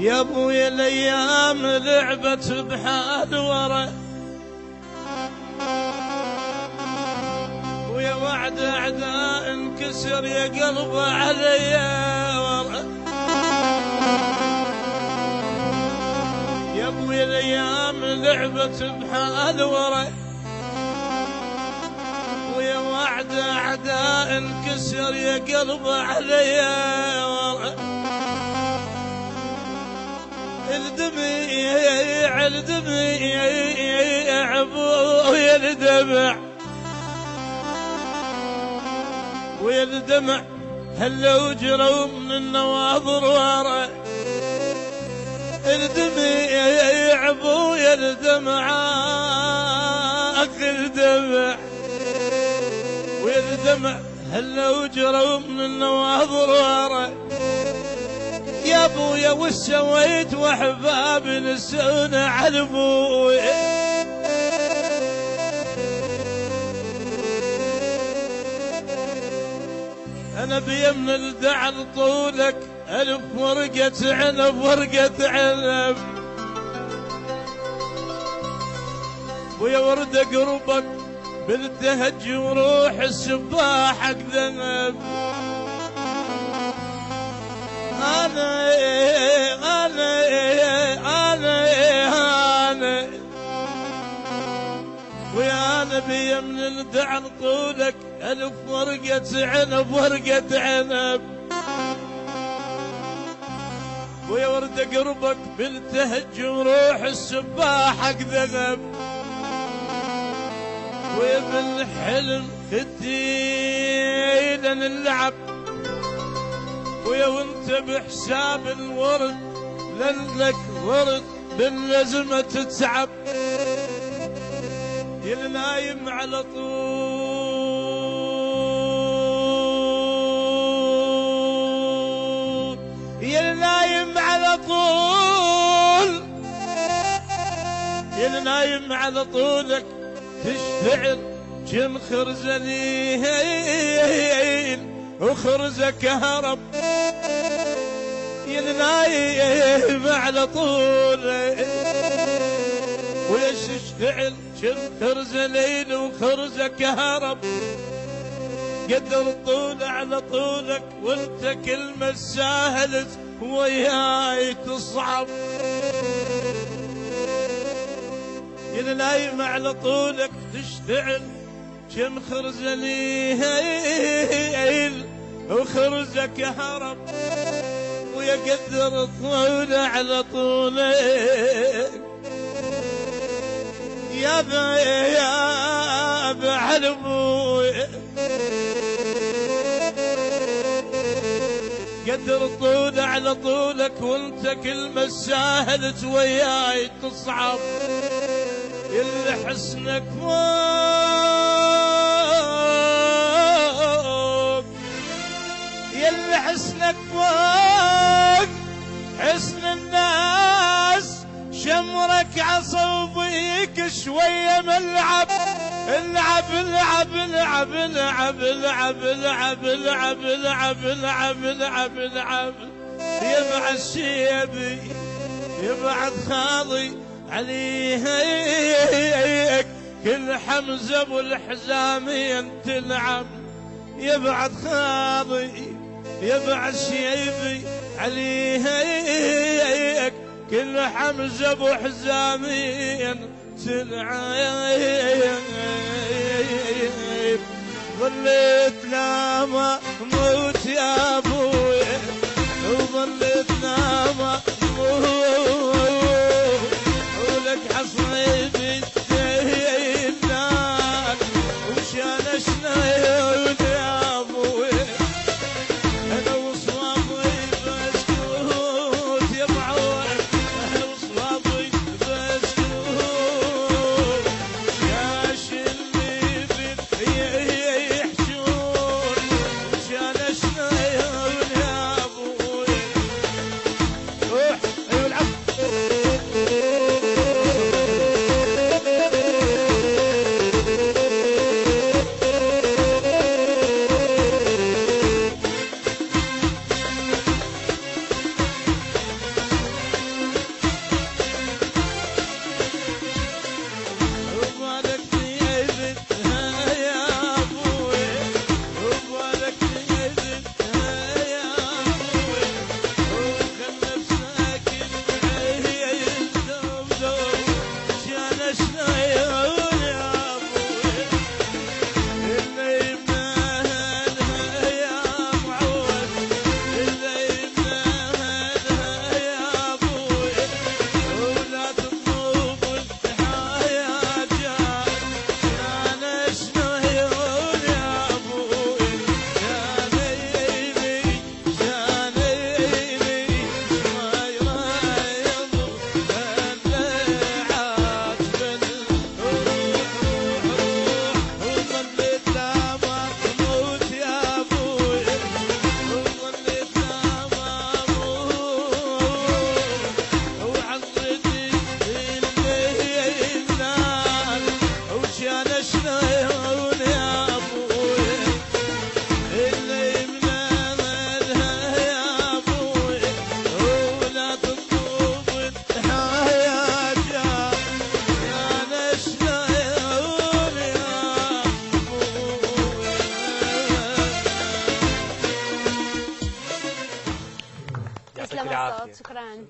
يا ابويا الايام لعبت بحال ورا، ويا وعد اعداء انكسر يا قلب علي ورا. يا ابويا الايام لعبت بحال ورا، ويا وعد اعداء انكسر يا قلب علي ورا. الدمع الدمع ابويا الدمع، ويا الدمع هلو جروا من النواظر ورا. الدمع ابويا الدمع الدمع، ويا الدمع هلو جروا من النواظر ورا. يا ابويا وش سويت واحباب نسون على ابويا. انا بيمن الدعل طولك 1000 ورقة عنب ورقة عنب، ويا ورد قربك بالتهج وروح السباحك ذنب. أنا ويا نبي من الدعن طولك 1000 ورقة عنب ورقة عنب، ويا ورد قربك بالتهج وروح السباحك ذنب. ويا بالحلم ختينا نلعب، ويا وانت بحساب الورد لانك ورد باللزمة تتعب. يا نايم على طول، يا نايم على طول، يا نايم على طولك تشتعل جن خرزلين وخرزة كهرب. يا نايم على طول ويش تشتعل جن خرزلين وخرزة كهرب. قدر الطول على طولك وانت كلمة ساهلت وياي تصعب. يا نايم على طولك تشتعل جن خرزلين وخرزة كهرب، ويا قدر الطول على طولك يا بعلموي. قدر الطول على طولك وانت كلمة ساهلت وياي تصعب. اللي حسنك فوق، يلي حسنك فوق حسن الناس. شمرك عصوبيك شوية ملعب. العب العب العب العب العب العب العب العب العب العب العب. يبع الشيبي يبعد خاضي عليك كل حمزة والحزامين تلعب. يبعد خاضي يبعد شيبي عليك كل حمزة وحزامين تلعب. ظليت نام موت يا ابوي، وظليت نام موت، ولك حصيبي الدينار ومشان شنايون يا ابوي. انا وصوابي بسكوت يا معود، انا وصوابي بسكوت. يا شلي يحشون مشان شنايون يا ابوي. شكرا.